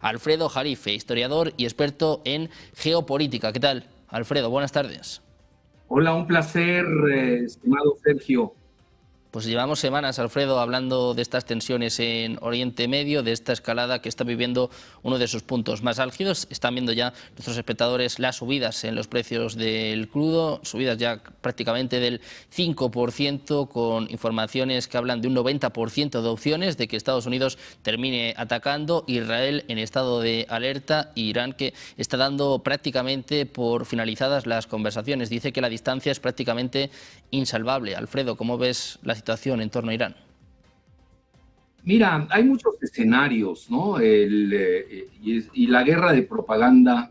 Alfredo Jarife, historiador y experto en geopolítica. ¿Qué tal, Alfredo? Buenas tardes. Hola, un placer, estimado Sergio. Pues llevamos semanas, Alfredo, hablando de estas tensiones en Oriente Medio, de esta escalada que está viviendo uno de sus puntos más álgidos. Están viendo ya nuestros espectadores las subidas en los precios del crudo, subidas ya prácticamente del 5%, con informaciones que hablan de un 90% de opciones de que Estados Unidos termine atacando, Israel en estado de alerta, y Irán, que está dando prácticamente por finalizadas las conversaciones. Dice que la distancia es prácticamente insalvable. Alfredo, ¿cómo ves la situación en torno a Irán? Mira, hay muchos escenarios, ¿no? Y la guerra de propaganda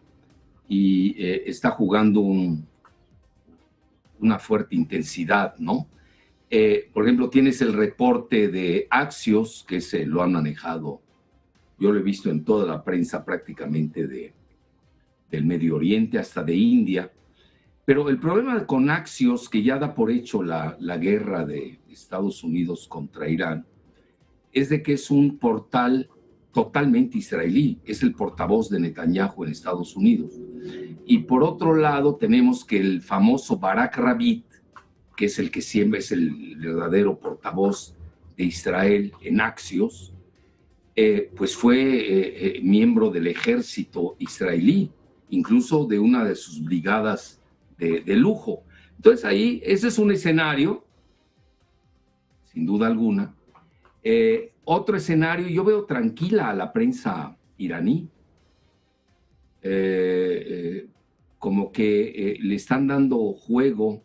está jugando una fuerte intensidad, ¿no? Por ejemplo, tienes el reporte de Axios, que lo han manejado, yo lo he visto en toda la prensa prácticamente del Medio Oriente, hasta de India. Pero el problema con Axios, que ya da por hecho la guerra de Estados Unidos contra Irán, es de que es un portal totalmente israelí, es el portavoz de Netanyahu en Estados Unidos. Y por otro lado tenemos que el famoso Barak Rabin, que es el que siempre es el verdadero portavoz de Israel en Axios, pues fue miembro del ejército israelí, incluso de una de sus brigadas de lujo. Entonces ahí, ese es un escenario, sin duda alguna. Otro escenario, yo veo tranquila a la prensa iraní, como que le están dando juego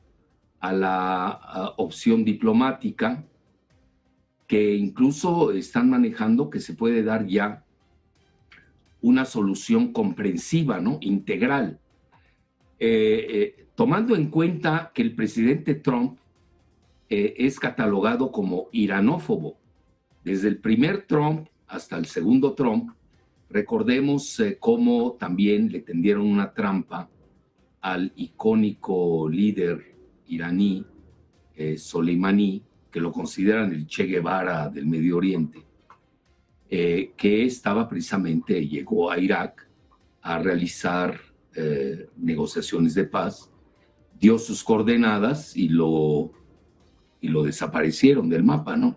a la opción diplomática, que incluso están manejando que se puede dar ya una solución comprensiva, ¿no? Integral. Tomando en cuenta que el presidente Trump es catalogado como iranófobo. Desde el primer Trump hasta el segundo Trump, recordemos cómo también le tendieron una trampa al icónico líder iraní, Soleimani, que lo consideran el Che Guevara del Medio Oriente, que estaba precisamente, llegó a Irak a realizar negociaciones de paz, dio sus coordenadas y lo desaparecieron del mapa, ¿no?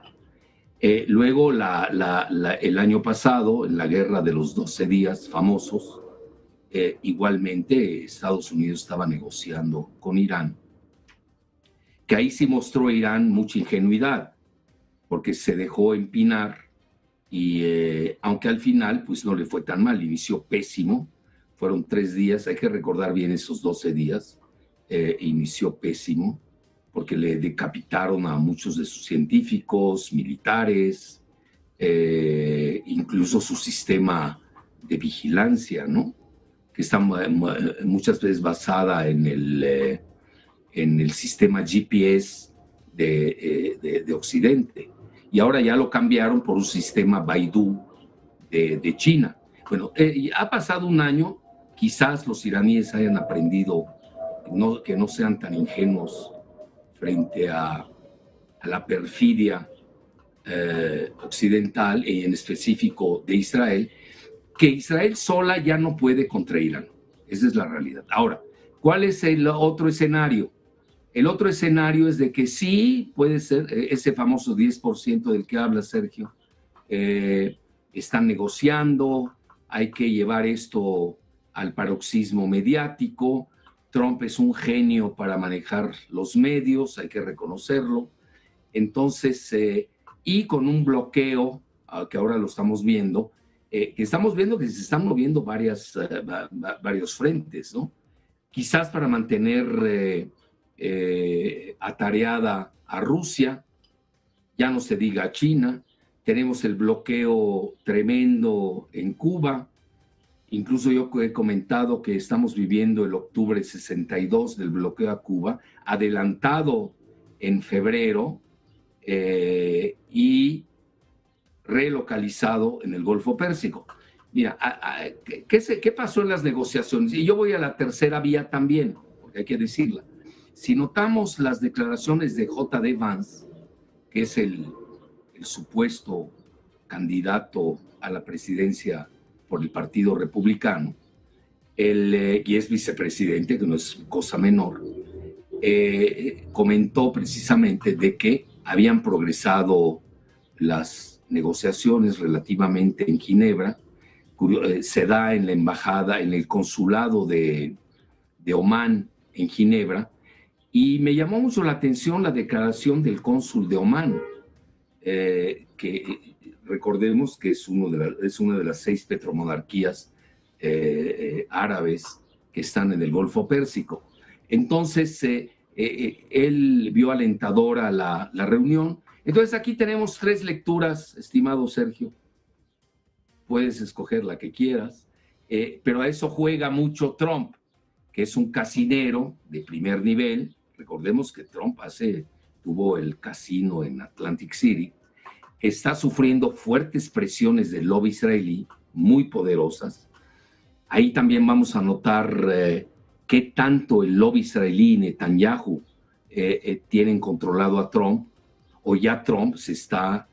Luego, el año pasado, en la guerra de los 12 días famosos, igualmente Estados Unidos estaba negociando con Irán, que ahí sí mostró Irán mucha ingenuidad, porque se dejó empinar y aunque al final pues no le fue tan mal, inició pésimo, fueron 3 días, hay que recordar bien esos 12 días, inició pésimo, porque le decapitaron a muchos de sus científicos, militares, incluso su sistema de vigilancia, ¿no? Que está muchas veces basada en el sistema GPS de Occidente. Y ahora ya lo cambiaron por un sistema Baidu de China. Bueno, ha pasado un año, quizás los iraníes hayan aprendido que no sean tan ingenuos frente a la perfidia occidental y en específico de Israel, que Israel sola ya no puede contra Irán. Esa es la realidad. Ahora, ¿cuál es el otro escenario? El otro escenario es de que sí puede ser ese famoso 10% del que habla Sergio. Están negociando, hay que llevar esto al paroxismo mediático. Trump es un genio para manejar los medios, hay que reconocerlo. Entonces, y con un bloqueo, que ahora lo estamos viendo, que estamos viendo que se están moviendo varios frentes, ¿no? Quizás para mantener atareada a Rusia, ya no se diga a China. Tenemos el bloqueo tremendo en Cuba. Incluso yo he comentado que estamos viviendo el octubre 62 del bloqueo a Cuba, adelantado en febrero y relocalizado en el Golfo Pérsico. Mira, ¿qué pasó en las negociaciones? Y yo voy a la tercera vía también, porque hay que decirla. Si notamos las declaraciones de J.D. Vance, que es el supuesto candidato a la presidencia por el Partido Republicano, y es vicepresidente, que no es cosa menor, comentó precisamente de que habían progresado las negociaciones relativamente en Ginebra. Se da en la embajada, en el consulado de Omán en Ginebra, y me llamó mucho la atención la declaración del cónsul de Omán, que recordemos que es una de las 6 petromonarquías árabes que están en el Golfo Pérsico. Entonces, él vio alentadora la reunión. Entonces, aquí tenemos 3 lecturas, estimado Sergio. Puedes escoger la que quieras, pero a eso juega mucho Trump, que es un casinero de primer nivel. Recordemos que Trump tuvo el casino en Atlantic City. Está sufriendo fuertes presiones del lobby israelí, muy poderosas. Ahí también vamos a notar qué tanto el lobby israelí y Netanyahu tienen controlado a Trump, o ya Trump se está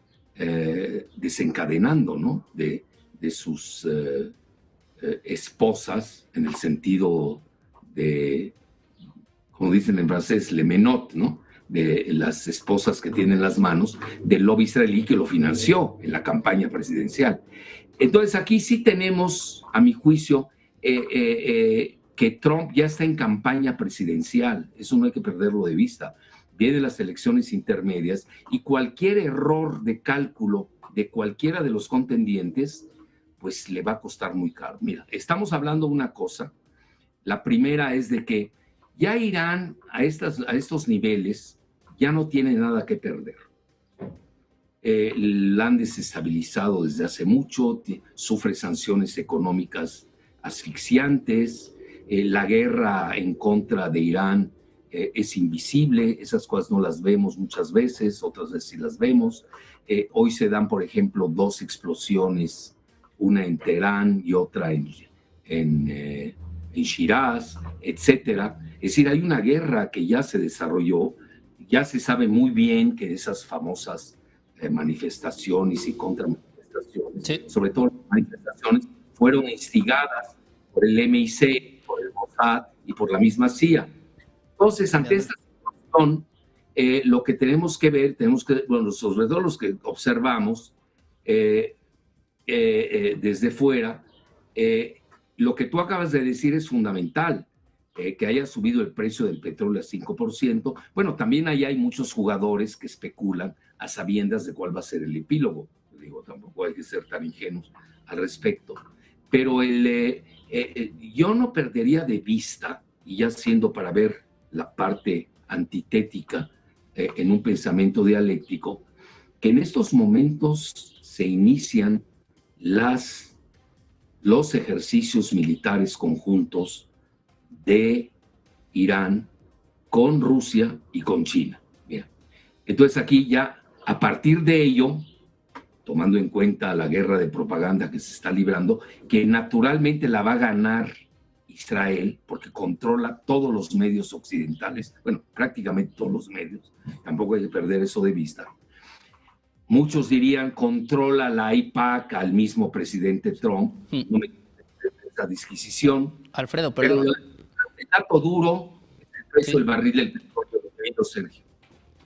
desencadenando, ¿no?, de sus esposas, en el sentido de, como dicen en francés, le menot, ¿no?, de las esposas que tienen las manos del lobby israelí que lo financió en la campaña presidencial. Entonces aquí sí tenemos, a mi juicio, que Trump ya está en campaña presidencial. Eso no hay que perderlo de vista. Vienen las elecciones intermedias y cualquier error de cálculo de cualquiera de los contendientes, pues le va a costar muy caro. Mira, estamos hablando de una cosa. La primera es de que ya Irán a estos niveles ya no tiene nada que perder. La han desestabilizado desde hace mucho, sufre sanciones económicas asfixiantes, la guerra en contra de Irán es invisible, esas cosas no las vemos muchas veces, otras veces sí las vemos. Hoy se dan, por ejemplo, 2 explosiones, una en Teherán y otra en Shiraz, etcétera. Es decir, hay una guerra que ya se desarrolló, ya se sabe muy bien que esas famosas manifestaciones y contramanifestaciones, sí, sobre todo las manifestaciones, fueron instigadas por el MI6, por el Mossad y por la misma CIA. Entonces, ante esta situación, lo que tenemos que ver, bueno, sobre todo los que observamos desde fuera, lo que tú acabas de decir es fundamental, que haya subido el precio del petróleo a 5%. Bueno, también ahí hay muchos jugadores que especulan a sabiendas de cuál va a ser el epílogo. Digo, tampoco hay que ser tan ingenuos al respecto. Pero yo no perdería de vista, y ya siendo para ver la parte antitética en un pensamiento dialéctico, que en estos momentos se inician los ejercicios militares conjuntos de Irán con Rusia y con China. Bien. Entonces aquí ya, a partir de ello, tomando en cuenta la guerra de propaganda que se está librando, que naturalmente la va a ganar Israel, porque controla todos los medios occidentales, bueno, prácticamente todos los medios, tampoco hay que perder eso de vista. Muchos dirían, controla la AIPAC al mismo presidente Trump, no me esa disquisición. Alfredo, pero el dato duro es el precio del barril del petróleo, Sergio.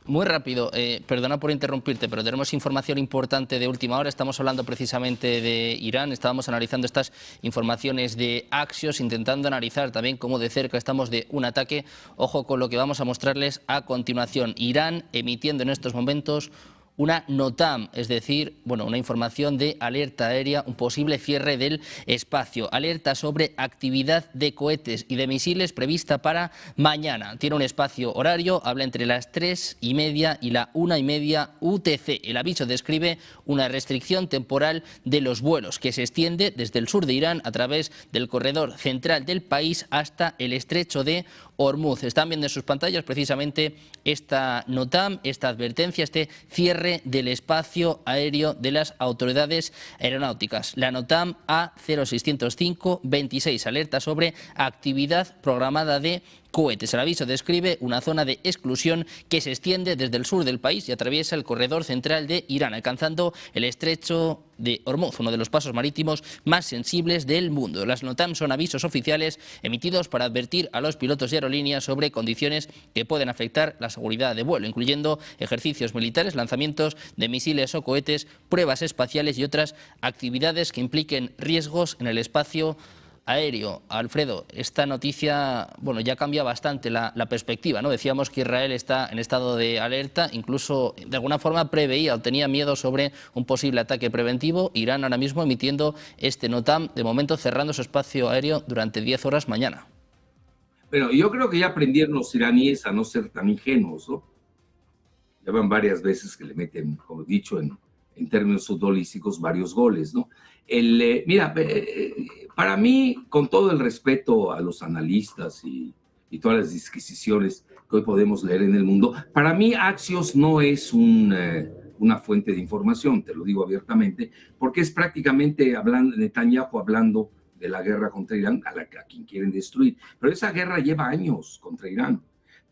Muy rápido, perdona por interrumpirte, pero tenemos información importante de última hora. Estamos hablando precisamente de Irán, estábamos analizando estas informaciones de Axios, intentando analizar también cómo de cerca estamos de un ataque. Ojo con lo que vamos a mostrarles a continuación. Irán emitiendo en estos momentos una NOTAM, es decir, bueno, una información de alerta aérea, un posible cierre del espacio. Alerta sobre actividad de cohetes y de misiles prevista para mañana. Tiene un espacio horario, habla entre las 3:30 y la 1:30 UTC. El aviso describe una restricción temporal de los vuelos que se extiende desde el sur de Irán a través del corredor central del país hasta el estrecho de Hormuz. Están viendo en sus pantallas precisamente esta NOTAM, esta advertencia, este cierre del espacio aéreo de las autoridades aeronáuticas. La NOTAM A0605-26, alerta sobre actividad programada de cohetes. El aviso describe una zona de exclusión que se extiende desde el sur del país y atraviesa el corredor central de Irán, alcanzando el estrecho de Hormuz, uno de los pasos marítimos más sensibles del mundo. Las NOTAM son avisos oficiales emitidos para advertir a los pilotos de aerolíneas sobre condiciones que pueden afectar la seguridad de vuelo, incluyendo ejercicios militares, lanzamientos de misiles o cohetes, pruebas espaciales y otras actividades que impliquen riesgos en el espacio aéreo. Alfredo, esta noticia, bueno, ya cambia bastante la perspectiva, ¿no? Decíamos que Israel está en estado de alerta, incluso de alguna forma preveía o tenía miedo sobre un posible ataque preventivo. Irán ahora mismo emitiendo este NOTAM, de momento cerrando su espacio aéreo durante 10 horas mañana. Bueno, yo creo que ya aprendieron los iraníes a no ser tan ingenuos, ¿no? Ya van varias veces que le meten, como he dicho, en términos futbolísticos, varios goles, ¿no? Mira, para mí, con todo el respeto a los analistas y todas las disquisiciones que hoy podemos leer en el mundo, para mí Axios no es una fuente de información, te lo digo abiertamente, porque es prácticamente Netanyahu hablando de la guerra contra Irán, a quien quieren destruir. Pero esa guerra lleva años contra Irán,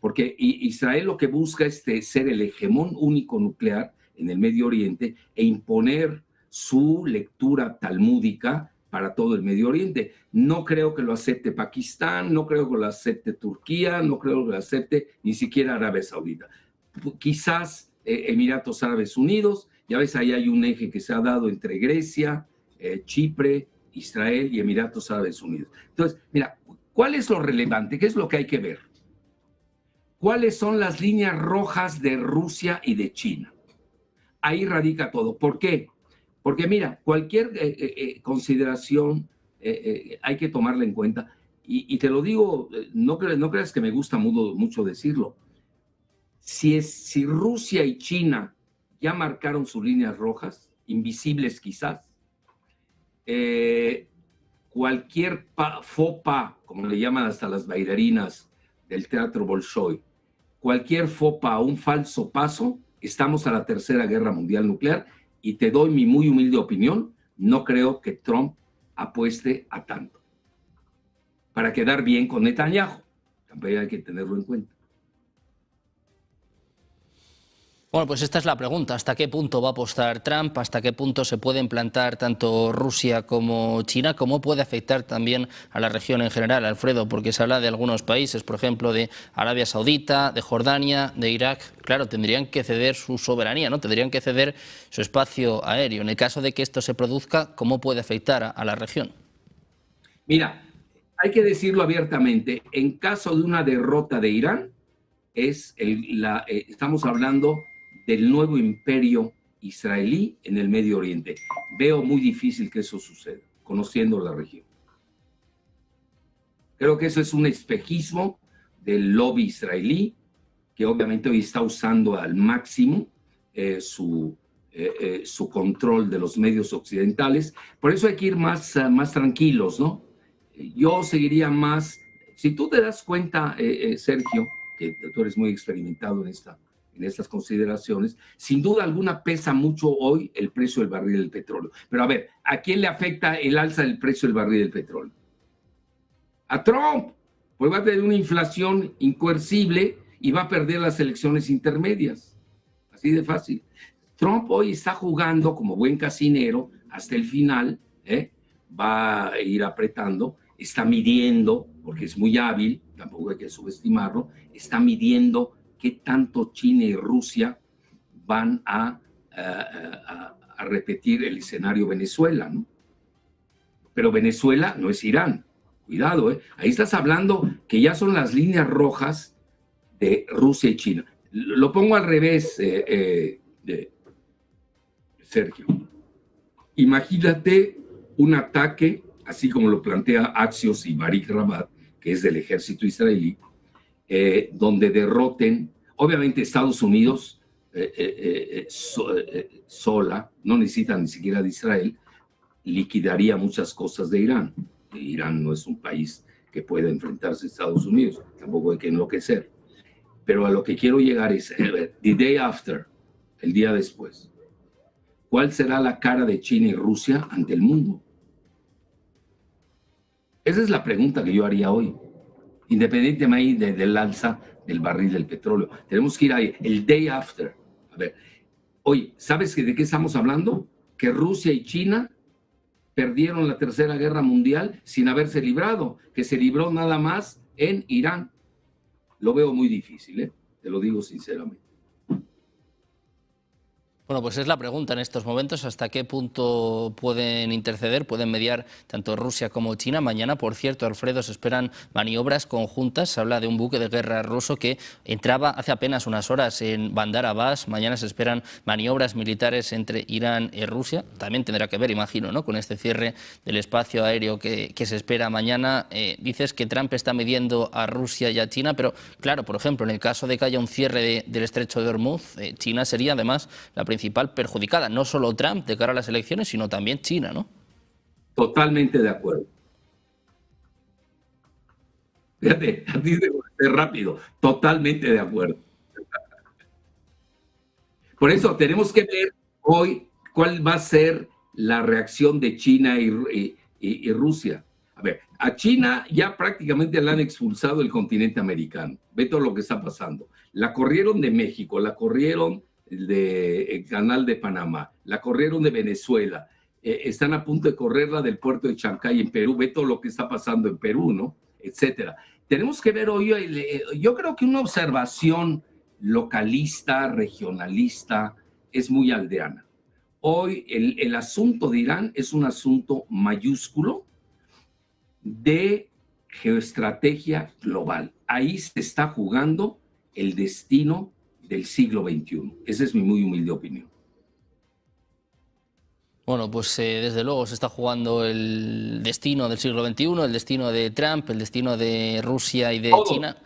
porque Israel lo que busca es ser el hegemón único nuclear en el Medio Oriente e imponer su lectura talmúdica para todo el Medio Oriente. No creo que lo acepte Pakistán, no creo que lo acepte Turquía, no creo que lo acepte ni siquiera Arabia Saudita. Quizás Emiratos Árabes Unidos, ya ves, ahí hay un eje que se ha dado entre Grecia, Chipre, Israel y Emiratos Árabes Unidos. Entonces, mira, ¿cuál es lo relevante? ¿Qué es lo que hay que ver? ¿Cuáles son las líneas rojas de Rusia y de China? Ahí radica todo. ¿Por qué? Porque mira, cualquier consideración hay que tomarla en cuenta. Y te lo digo, no creas que me gusta mucho decirlo. Si Rusia y China ya marcaron sus líneas rojas, invisibles quizás, cualquier faux pas, como le llaman hasta las bailarinas del teatro Bolshoi, cualquier faux pas, un falso paso, estamos a la Tercera Guerra Mundial Nuclear. Y te doy mi muy humilde opinión, no creo que Trump apueste a tanto para quedar bien con Netanyahu. También hay que tenerlo en cuenta. Bueno, pues esta es la pregunta. ¿Hasta qué punto va a apostar Trump? ¿Hasta qué punto se puede implantar tanto Rusia como China? ¿Cómo puede afectar también a la región en general, Alfredo? Porque se habla de algunos países, por ejemplo, de Arabia Saudita, de Jordania, de Irak. Claro, tendrían que ceder su soberanía, ¿no? Tendrían que ceder su espacio aéreo. En el caso de que esto se produzca, ¿cómo puede afectar a la región? Mira, hay que decirlo abiertamente. En caso de una derrota de Irán, estamos hablando del nuevo imperio israelí en el Medio Oriente. Veo muy difícil que eso suceda, conociendo la región. Creo que eso es un espejismo del lobby israelí, que obviamente hoy está usando al máximo su control de los medios occidentales. Por eso hay que ir más tranquilos, ¿no? Yo seguiría más. Si tú te das cuenta, Sergio, que tú eres muy experimentado en estas consideraciones, sin duda alguna pesa mucho hoy el precio del barril del petróleo. Pero a ver, ¿a quién le afecta el alza del precio del barril del petróleo? A Trump, pues va a tener una inflación incoercible y va a perder las elecciones intermedias. Así de fácil. Trump hoy está jugando como buen casinero hasta el final, va a ir apretando, está midiendo, porque es muy hábil, tampoco hay que subestimarlo, está midiendo qué tanto China y Rusia van a repetir el escenario Venezuela, ¿no? Pero Venezuela no es Irán. Cuidado, ahí estás hablando que ya son las líneas rojas de Rusia y China. Lo pongo al revés, Sergio. Imagínate un ataque, así como lo plantea Axios y Barik Rabat, que es del ejército israelí, donde derroten, obviamente Estados Unidos sola, no necesita ni siquiera de Israel, liquidaría muchas cosas de Irán. Irán no es un país que pueda enfrentarse a Estados Unidos, tampoco hay que enloquecer. Pero a lo que quiero llegar es, the day after, el día después, ¿cuál será la cara de China y Rusia ante el mundo? Esa es la pregunta que yo haría hoy. independientemente del alza del barril del petróleo. Tenemos que ir ahí, el day after. A ver, oye, ¿sabes de qué estamos hablando? Que Rusia y China perdieron la Tercera Guerra Mundial sin haberse librado, que se libró nada más en Irán. Lo veo muy difícil, ¿eh? Te lo digo sinceramente. Bueno, pues es la pregunta en estos momentos, ¿hasta qué punto pueden interceder, pueden mediar tanto Rusia como China? Mañana, por cierto, Alfredo, se esperan maniobras conjuntas. Se habla de un buque de guerra ruso que entraba hace apenas unas horas en Bandar Abbas. Mañana se esperan maniobras militares entre Irán y Rusia. También tendrá que ver, imagino, ¿no?, con este cierre del espacio aéreo que se espera mañana. Dices que Trump está midiendo a Rusia y a China, pero claro, por ejemplo, en el caso de que haya un cierre del estrecho de Hormuz, China sería además la principal perjudicada, no solo Trump de cara a las elecciones, sino también China, ¿no? Totalmente de acuerdo. Fíjate, a ti te ser rápido, totalmente de acuerdo. Por eso tenemos que ver hoy cuál va a ser la reacción de China y Rusia. A ver, a China ya prácticamente la han expulsado del continente americano. Ve todo lo que está pasando. La corrieron de México, la corrieron del Canal de Panamá, la corrieron de Venezuela, están a punto de correrla del puerto de Chancay en Perú. Ve todo lo que está pasando en Perú, ¿no? Etcétera. Tenemos que ver hoy, yo creo que una observación localista, regionalista, es muy aldeana. Hoy el asunto de Irán es un asunto mayúsculo de geoestrategia global. Ahí se está jugando el destino del siglo XXI. Esa es mi muy humilde opinión. Bueno, pues desde luego se está jugando el destino del siglo XXI, el destino de Trump, el destino de Rusia y de China.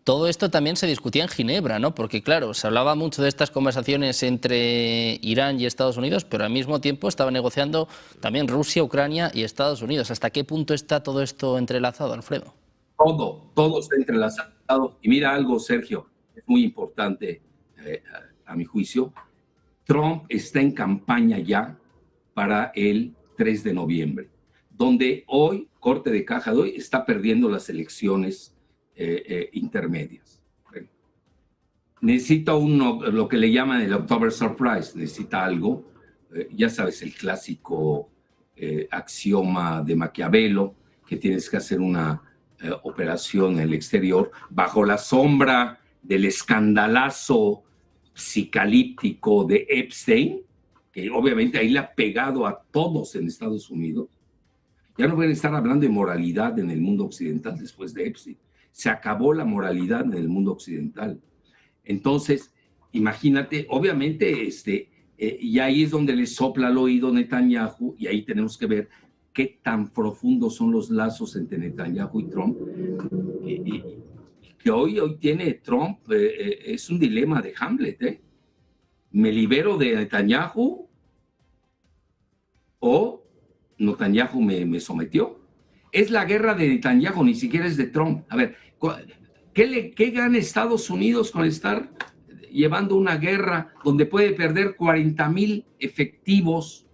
Todo esto también se discutía en Ginebra, ¿no? Porque claro, se hablaba mucho de estas conversaciones entre Irán y Estados Unidos, pero al mismo tiempo estaba negociando también Rusia, Ucrania y Estados Unidos. ¿Hasta qué punto está todo esto entrelazado, Alfredo? Todo está entrelazado. Y mira algo, Sergio, es muy importante a mi juicio. Trump está en campaña ya para el 3 de noviembre, donde hoy, corte de caja de hoy, está perdiendo las elecciones intermedias. Necesita lo que le llaman el October Surprise, necesita algo, ya sabes, el clásico axioma de Maquiavelo, que tienes que hacer una operación en el exterior bajo la sombra del escandalazo psicalíptico de Epstein, que obviamente ahí le ha pegado a todos en Estados Unidos. Ya no pueden estar hablando de moralidad en el mundo occidental después de Epstein. Se acabó la moralidad en el mundo occidental. Entonces, imagínate, obviamente, y ahí es donde le sopla al oído Netanyahu, y ahí tenemos que ver qué tan profundos son los lazos entre Netanyahu y Trump. Que hoy tiene Trump, es un dilema de Hamlet, ¿eh? ¿Me libero de Netanyahu o Netanyahu me sometió? Es la guerra de Netanyahu, ni siquiera es de Trump. A ver, ¿qué gana Estados Unidos con estar llevando una guerra donde puede perder 40,000 efectivos?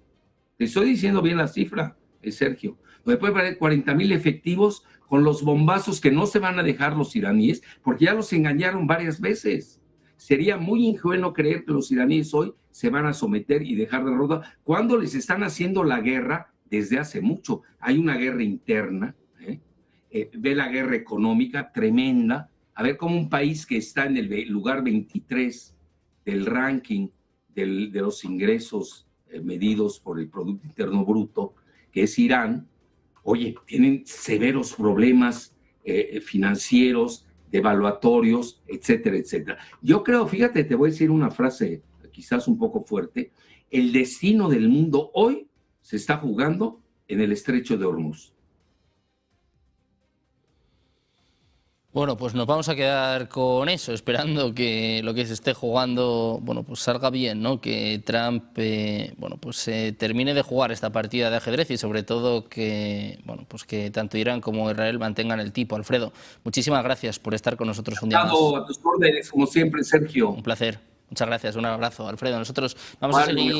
Te estoy diciendo bien la cifra, Sergio. Donde puede perder 40,000 efectivos con los bombazos que no se van a dejar los iraníes, porque ya los engañaron varias veces. Sería muy ingenuo creer que los iraníes hoy se van a someter y dejar de derrotar cuando les están haciendo la guerra desde hace mucho. Hay una guerra interna, ve la guerra económica tremenda. A ver cómo un país que está en el lugar 23 del ranking de los ingresos medidos por el Producto Interno Bruto, que es Irán, oye, tienen severos problemas financieros, devaluatorios, etcétera, etcétera. Yo creo, fíjate, te voy a decir una frase quizás un poco fuerte, el destino del mundo hoy se está jugando en el estrecho de Hormuz. Bueno, pues nos vamos a quedar con eso, esperando que lo que se esté jugando, bueno, pues salga bien, ¿no? Que Trump, bueno, pues termine de jugar esta partida de ajedrez y sobre todo que, bueno, pues que tanto Irán como Israel mantengan el tipo. Alfredo, muchísimas gracias por estar con nosotros un día más. A tus órdenes, como siempre, Sergio. Un placer. Muchas gracias, un abrazo, Alfredo. Nosotros vamos a seguir...